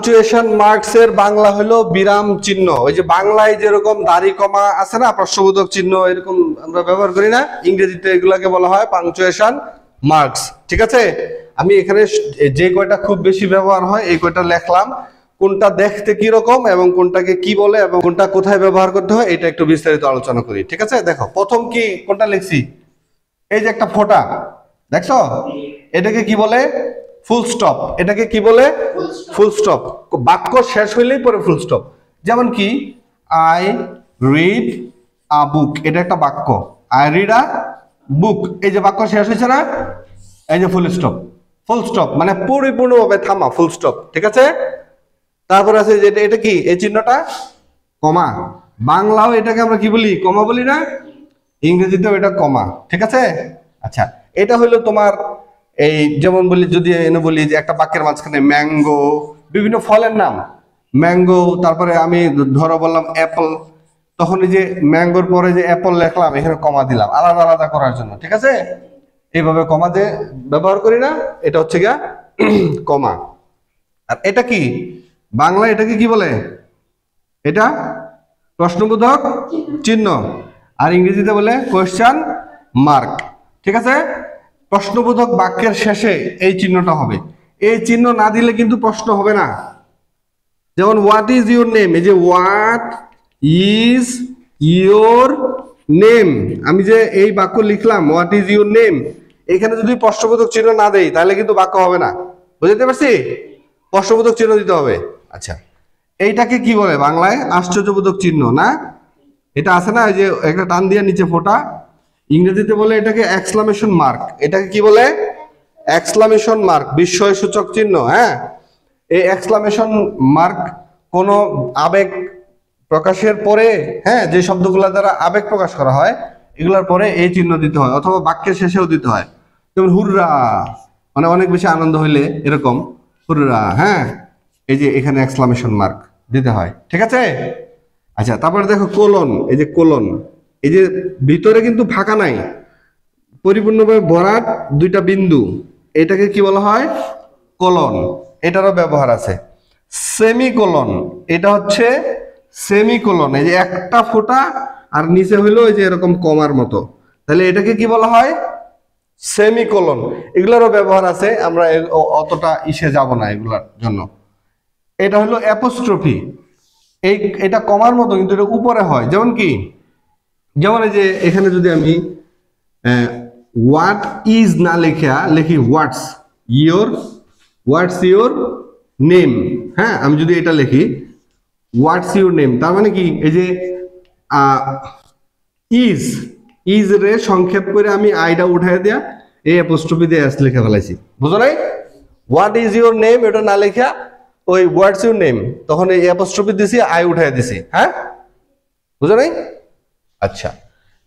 Punctuation marks এর বাংলা হলো বিরাম চিহ্ন। ওই যে বাংলায় যেরকম দাড়ি কমা আছে না, প্রশ্নবোধক চিহ্ন এরকম আমরা ব্যবহার করি না, ইংরেজিতে এগুলাকে বলা হয় পাংচুয়েশন মার্কস। ঠিক আছে, আমি এখানে যে কয়টা খুব বেশি ব্যবহার হয় এই কয়টা লেখলাম, কোনটা দেখতে কি রকম এবং কোনটাকে কি বলে এবং কোনটা কোথায় ব্যবহার করতে হয় এটা একটু বিস্তারিত আলোচনা করি। ঠিক আছে, দেখো প্রথম কি কোনটা লিখছি, এই যে একটা ফোঁটা দেখছো, এটাকে কি বলে? Full stop. এটাকে কি বলে? Full stop. বাক্য শেষ হইলেই পরে ফুল স্টপ। যেমন কি আই রিড আ বুক, এটা একটা বাক্য। আই রিড আ বুক, এই যে বাক্য শেষ হয়েছে না, এই যে ফুল স্টপ। ফুল স্টপ মানে পরিপূর্ণভাবে থামা, ফুল স্টপ। ঠিক আছে, তারপর আছে যে এটা কি, এই চিহ্নটা কমা। বাংলাও এটাকে আমরা কি বলি? কমা বলি না, ইংরেজিতেও এটা কমা। ঠিক আছে, আচ্ছা এটা হলো তোমার এই যেমন বলি, যদি এনে বলি যে একটা বাক্যের মাঝখানে ম্যাঙ্গো, বিভিন্ন ফলের নাম ম্যাঙ্গো, তারপরে আমি ধরো বললাম অ্যাপল, তখন এই যে ম্যাঙ্গোর পরে যে অ্যাপল লিখলাম এখানে কমা দিলাম আলাদা আলাদা করার জন্য। ঠিক আছে, এইভাবে কমা দিয়ে ব্যবহার করি না, এটা হচ্ছে গিয়া কমা। আর এটা কি বাংলা, এটাকে কি বলে? এটা প্রশ্নবোধক চিহ্ন, আর ইংরেজিতে বলে কোয়েশ্চেন মার্ক। ঠিক আছে, প্রশ্নবোধক বাক্যের শেষে এই চিহ্নটা হবে। এই চিহ্ন না দিলে কিন্তু প্রশ্ন হবে না। যেমন হোয়াট ইজ ইউর নেম, এই যে হোয়াট ইজ ইউর নেম, আমি যে এই বাক্য লিখলাম হোয়াট ইজ ইউর নেম, এখানে যদি প্রশ্নবোধক চিহ্ন না দেই তাহলে কিন্তু বাক্য হবে না। বুঝতে পারছি? প্রশ্নবোধক চিহ্ন দিতে হবে। আচ্ছা, এইটাকে কি বলে বাংলায়? আশ্চর্যবোধক চিহ্ন না, এটা আছে না, এই যে একটা টান দিয়ে নিচে ফোঁটা, ইংরেজিতে বলে এটাকে এক্সক্লামেশন মার্ক। এটাকে কি বলে? এক্সক্লামেশন মার্ক, বিস্ময় সূচক চিহ্ন। হ্যাঁ, এই এক্সক্লামেশন মার্ক কোন আবেগ প্রকাশের পরে, হ্যাঁ, যে শব্দগুলো দ্বারা আবেগ প্রকাশ করা হয় এগুলোর পরে এই চিহ্ন দিতে হয়, অথবা বাক্যের শেষেও দিতে হয়। যেমন হুররা, মানে অনেক বেশি আনন্দ হইলে এরকম হুররা, হ্যাঁ, এই যে এখানে এক্সক্লামেশন মার্ক দিতে হয়। ঠিক আছে, আচ্ছা তারপরে দেখো কোলন, এই যে কোলন, এই যে ভিতরে কিন্তু ফাঁকা নাই, পরিপূর্ণভাবে ভরাট দুইটা বিন্দু, এটাকে কি বলা হয়? কোলন। এটারও ব্যবহার আছে। সেমিকোলন, এটা হচ্ছে সেমিকোলন, এই যে একটা ফোঁটা আর নিচে হইলো এই যে এরকম কমার মতো, তাহলে এটাকে কি বলা হয়? সেমিকোলন। এগুলোরও ব্যবহার আছে, আমরা অতটা ইসে যাব না এগুলার জন্য। এটা হলো অ্যাপোস্ট্রফি, এটা কমার মতো কিন্তু এটা উপরে হয়। যেমন কি, যেমন এই যে এখানে যদি আমি হোয়াট ইজ না লেখা লিখি হোয়াটস ইউর নেম, হ্যাঁ, আমি যদি এটা লিখি হোয়াটস ইউর নেম, তার মানে কি, এই যে ইজ রে সংক্ষেপ করে আমি আইটা উঠাই দেয়া এই অ্যাপোস্ট্রফি দিয়ে এস লিখে ফেলাইছি। বুঝো নাই? হোয়াট ইজ ইউর নেম এটা না লেখা ওই হোয়াটস ইউর নেম, তখন এই অ্যাপোস্ট্রফি দিছি, আই উঠাই দিছি। হ্যাঁ, বুঝো নাই? আচ্ছা,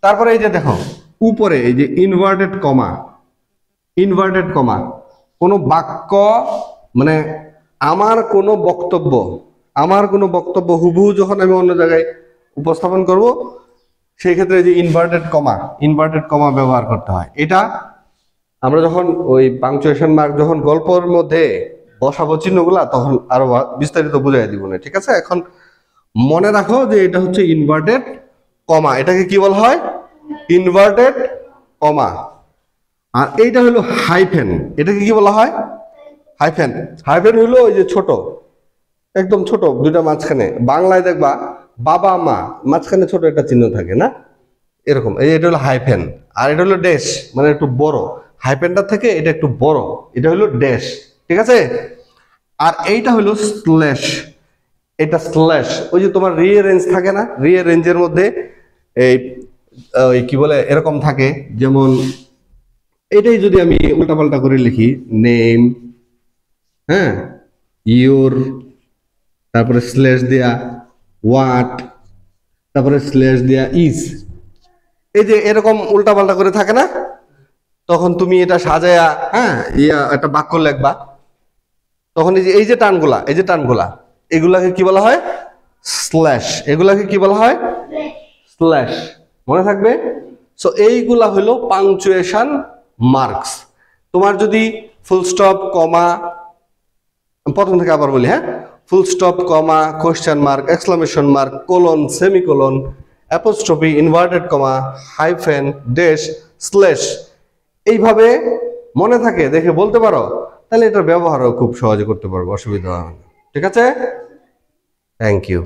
তারপরে এই যে দেখো উপরে এই যে ইনভার্টেড কমা, ইনভার্টেড কমা কোনো বাক্য মানে আমার কোনো বক্তব্য হুবহু যখন আমি অন্য জায়গায় উপস্থাপন করব সেই ক্ষেত্রে যে ইনভার্টেড কমা ব্যবহার করতে হয়। এটা আমরা যখন ওই পাংচুয়েশন মার্ক যখন গল্পের মধ্যে বসাবো চিহ্নগুলা তখন আরো বিস্তারিত বুঝাই দিব না। ঠিক আছে, এখন মনে রাখো যে এটা হচ্ছে ইনভার্টেড কমা, এটাকে কি বলা হয়? Inverted comma. আর এইটা হলো হাইফেন, এটাকে কি বলা হয়? হাইফেন। হাইফেন হলো ওই যে ছোট, একদম ছোট দুইটা মাঝখানে, বাংলায় দেখবা বাবা মা মাঝখানে ছোট একটা চিহ্ন থাকে না, এরকম। এটা হলো হাইফেন। আর এটা হলো ড্যাশ, মানে একটু বড়, হাইফেনটা থেকে এটা একটু বড়, এটা হলো ড্যাশ। ঠিক আছে, আর এইটা হলো স্ল্যাশ, এটা স্ল্যাশ। ওই যে তোমার রিঅ্যারেঞ্জ থাকে না, রিঅ্যারেঞ্জের মধ্যে এই কি বলে এরকম থাকে, যেমন এটাই যদি আমি উল্টাপাল্টা করে লিখি নেম, হ্যাঁ, ইউর, তারপরে স্ল্যাশ দেয়া হোয়াট, তারপরে স্ল্যাশ দেয়া ইজ, এই যে এরকম উল্টাপাল্টা করে থাকে না, তখন তুমি এটা সাজায়া, হ্যাঁ, একটা বাক্য লিখবা, তখন এই যে টানগুলা এগুলাকে কি বলা হয়? স্ল্যাশ। এগুলাকে কি বলা হয়? স্ল্যাশ। মনে থাকবে? সো এইগুলা হলো পাংচুয়েশন মার্কস। তোমার যদি ফুল স্টপ, কমা, প্রথম থেকে আবার বলি, হ্যাঁ, full stop, comma, question mark, exclamation mark, colon, semicolon, apostrophe, inverted comma, hyphen, dash, slash এইভাবে মনে থাকে দেখে বলতে পারো, তাহলে এটার ব্যবহারও খুব সহজে করতে পারবো, অসুবিধা হবে না। ঠিক আছে, থ্যাংক ইউ।